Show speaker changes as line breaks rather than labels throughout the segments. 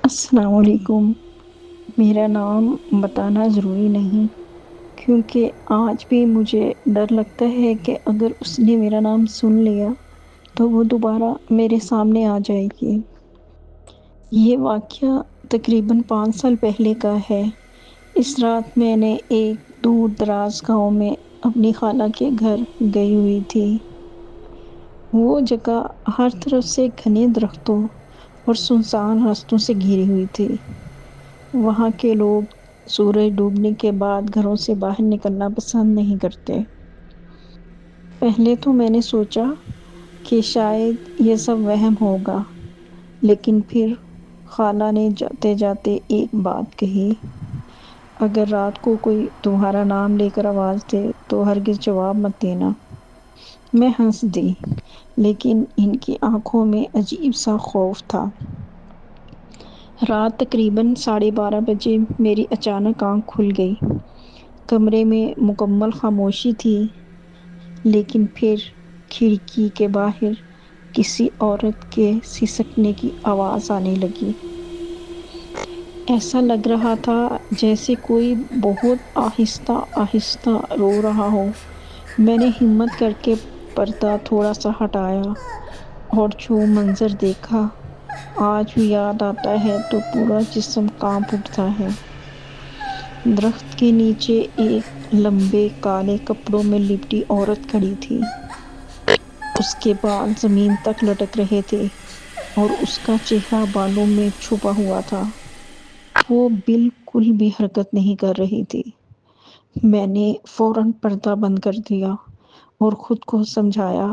السلام علیکم۔ میرا نام بتانا ضروری نہیں کیونکہ آج بھی مجھے ڈر لگتا ہے کہ اگر اس نے میرا نام سن لیا تو وہ دوبارہ میرے سامنے آ جائے گی۔ یہ واقعہ تقریباً 5 سال پہلے کا ہے۔ اس رات میں نے ایک دور دراز گاؤں میں اپنی خالہ کے گھر گئی ہوئی تھی۔ وہ جگہ ہر طرف سے گھنے درختوں اور سنسان راستوں سے گھری ہوئی تھی۔ وہاں کے لوگ سورج ڈوبنے کے بعد گھروں سے باہر نکلنا پسند نہیں کرتے۔ پہلے تو میں نے سوچا کہ شاید یہ سب وہم ہوگا، لیکن پھر خالہ نے جاتے جاتے ایک بات کہی، اگر رات کو کوئی تمہارا نام لے کر آواز دے تو ہرگز جواب مت دینا۔ میں ہنس دی، لیکن ان کی آنکھوں میں عجیب سا خوف تھا۔ رات تقریباً 12:30 بجے میری اچانک آنکھ کھل گئی۔ کمرے میں مکمل خاموشی تھی، لیکن پھر کھڑکی کے باہر کسی عورت کے سسکنے کی آواز آنے لگی۔ ایسا لگ رہا تھا جیسے کوئی بہت آہستہ آہستہ رو رہا ہو۔ میں نے ہمت کر کے پردہ تھوڑا سا ہٹایا اور جو منظر دیکھا آج بھی یاد آتا ہے تو پورا جسم کانپ اٹھتا ہے۔ درخت کے نیچے ایک لمبے کالے کپڑوں میں لپٹی عورت کھڑی تھی۔ اس کے بال زمین تک لٹک رہے تھے اور اس کا چہرہ بالوں میں چھپا ہوا تھا۔ وہ بالکل بھی حرکت نہیں کر رہی تھی۔ میں نے فوراً پردہ بند کر دیا اور خود کو سمجھایا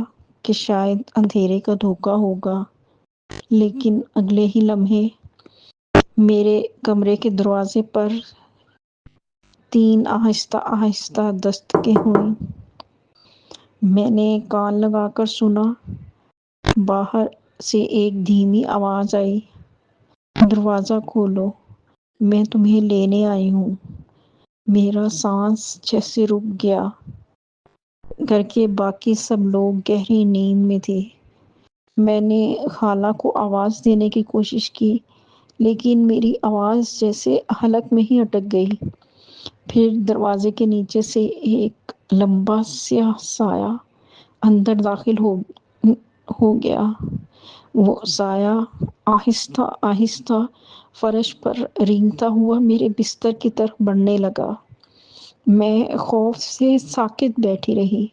کہ شاید اندھیرے کا دھوکہ ہوگا، لیکن اگلے ہی لمحے میرے کمرے کے دروازے پر 3 آہستہ آہستہ دستکیں ہوئیں۔ میں نے کان لگا کر سنا۔ باہر سے ایک دھیمی آواز آئی، دروازہ کھولو، میں تمہیں لینے آئی ہوں۔ میرا سانس جیسے رک گیا۔ گھر کے باقی سب لوگ گہری نیند میں تھے۔ میں نے خالہ کو آواز دینے کی کوشش کی، لیکن میری آواز جیسے حلق میں ہی اٹک گئی۔ پھر دروازے کے نیچے سے ایک لمبا سیاہ سایہ اندر داخل ہو گیا۔ وہ سایہ آہستہ آہستہ فرش پر رینگتا ہوا میرے بستر کی طرف بڑھنے لگا۔ میں خوف سے ساکت بیٹھی رہی۔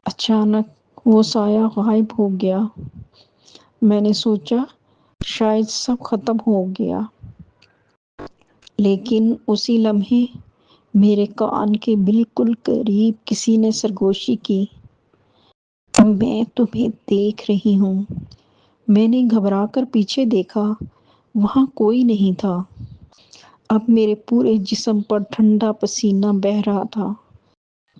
اچانک وہ سایہ غائب ہو گیا۔ میں نے سوچا شاید سب ختم ہو گیا، لیکن اسی لمحے میرے کان کے بالکل قریب کسی نے سرگوشی کی، میں تمہیں دیکھ رہی ہوں۔ میں نے گھبرا کر پیچھے دیکھا، وہاں کوئی نہیں تھا۔ اب میرے پورے جسم پر ٹھنڈا پسینہ بہہ رہا تھا۔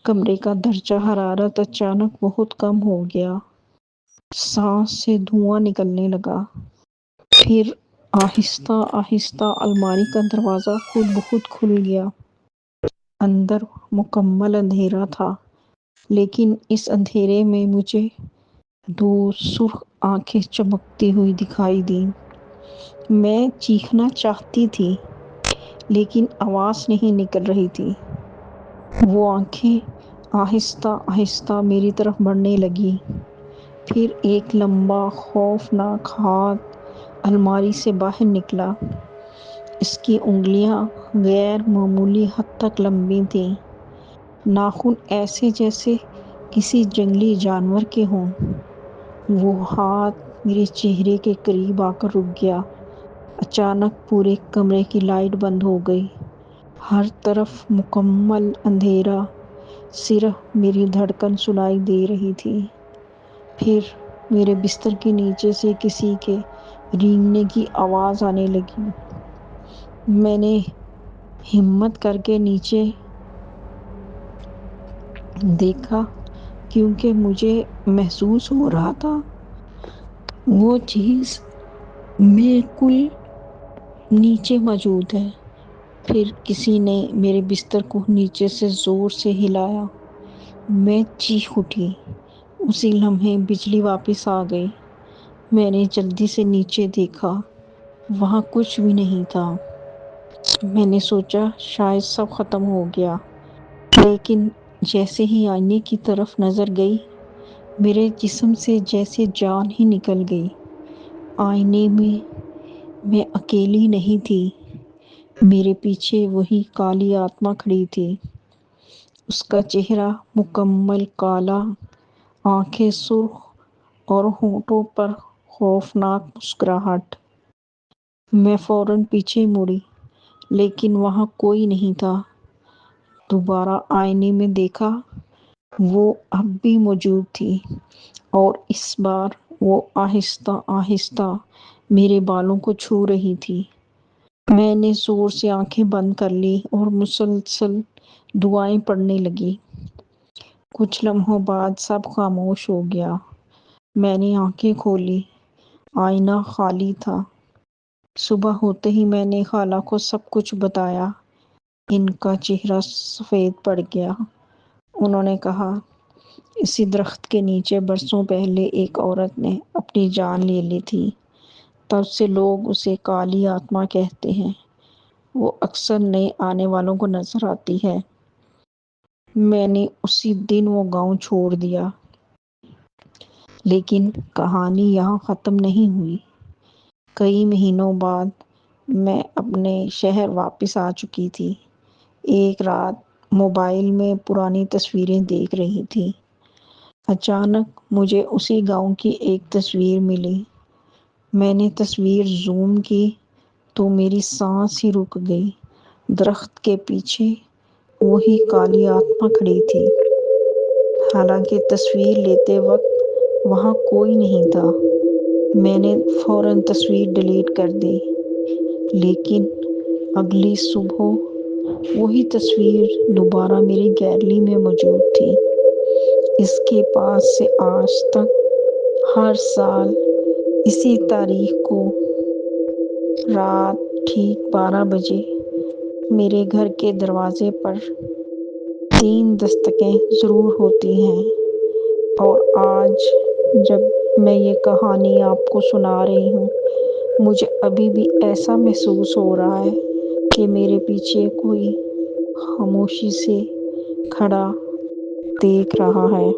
کمرے کا درجہ حرارت اچانک بہت کم ہو گیا۔ سانس سے دھواں نکلنے لگا۔ پھر آہستہ آہستہ الماری کا دروازہ خود بخود کھل گیا۔ اندر مکمل اندھیرا تھا، لیکن اس اندھیرے میں مجھے 2 سرخ آنکھیں چمکتی ہوئی دکھائی دیں۔ میں چیخنا چاہتی تھی، لیکن آواز نہیں نکل رہی تھی۔ وہ آنکھیں آہستہ آہستہ میری طرف بڑھنے لگیں۔ پھر ایک لمبا خوفناک ہاتھ الماری سے باہر نکلا۔ اس کی انگلیاں غیر معمولی حد تک لمبی تھیں، ناخن ایسے جیسے کسی جنگلی جانور کے ہوں۔ وہ ہاتھ میرے چہرے کے قریب آ کر رک گیا۔ اچانک پورے کمرے کی لائٹ بند ہو گئی۔ ہر طرف مکمل اندھیرا، صرف میری دھڑکن سنائی دے رہی تھی۔ پھر میرے بستر کے نیچے سے کسی کے رینگنے کی آواز آنے لگی۔ میں نے ہمت کر کے نیچے دیکھا کیونکہ مجھے محسوس ہو رہا تھا وہ چیز بالکل نیچے موجود ہے۔ پھر کسی نے میرے بستر کو نیچے سے زور سے ہلایا۔ میں چیخ اٹھی۔ اسی لمحے بجلی واپس آ گئی۔ میں نے جلدی سے نیچے دیکھا۔ وہاں کچھ بھی نہیں تھا۔ میں نے سوچا شاید سب ختم ہو گیا، لیکن جیسے ہی آئینے کی طرف نظر گئی، میرے جسم سے جیسے جان ہی نکل گئی۔ آئینے میں اکیلی نہیں تھی، میرے پیچھے وہی کالی آتما کھڑی تھی۔ اس کا چہرہ مکمل کالا، آنکھیں سرخ اور ہونٹوں پر خوفناک مسکراہٹ۔ میں فوراً پیچھے مڑی، لیکن وہاں کوئی نہیں تھا۔ دوبارہ آئینے میں دیکھا، وہ اب بھی موجود تھی، اور اس بار وہ آہستہ آہستہ میرے بالوں کو چھو رہی تھی۔ میں نے زور سے آنکھیں بند کر لی اور مسلسل دعائیں پڑھنے لگی۔ کچھ لمحوں بعد سب خاموش ہو گیا۔ میں نے آنکھیں کھولی، آئینہ خالی تھا۔ صبح ہوتے ہی میں نے خالہ کو سب کچھ بتایا۔ ان کا چہرہ سفید پڑ گیا۔ انہوں نے کہا، اسی درخت کے نیچے برسوں پہلے ایک عورت نے اپنی جان لے لی تھی۔ تب سے لوگ اسے کالی آتما کہتے ہیں۔ وہ اکثر نئے آنے والوں کو نظر آتی ہے۔ میں نے اسی دن وہ گاؤں چھوڑ دیا۔ لیکن کہانی یہاں ختم نہیں ہوئی۔ کئی مہینوں بعد میں اپنے شہر واپس آ چکی تھی۔ ایک رات موبائل میں پرانی تصویریں دیکھ رہی تھی۔ اچانک مجھے اسی گاؤں کی ایک تصویر ملی۔ میں نے تصویر زوم کی تو میری سانس ہی رک گئی۔ درخت کے پیچھے وہی کالی آتما کھڑی تھی۔ حالانکہ تصویر لیتے وقت وہاں کوئی نہیں تھا۔ میں نے فوراً تصویر ڈیلیٹ کر دی، لیکن اگلی صبح وہی تصویر دوبارہ میری گیلری میں موجود تھی۔ اس کے بعد سے آج تک ہر سال اسی تاریخ کو رات ٹھیک 12 بجے میرے گھر کے دروازے پر 3 دستکیں ضرور ہوتی ہیں۔ اور آج جب میں یہ کہانی آپ کو سنا رہی ہوں، مجھے ابھی بھی ایسا محسوس ہو رہا ہے کہ میرے پیچھے کوئی خاموشی سے کھڑا دیکھ رہا ہے۔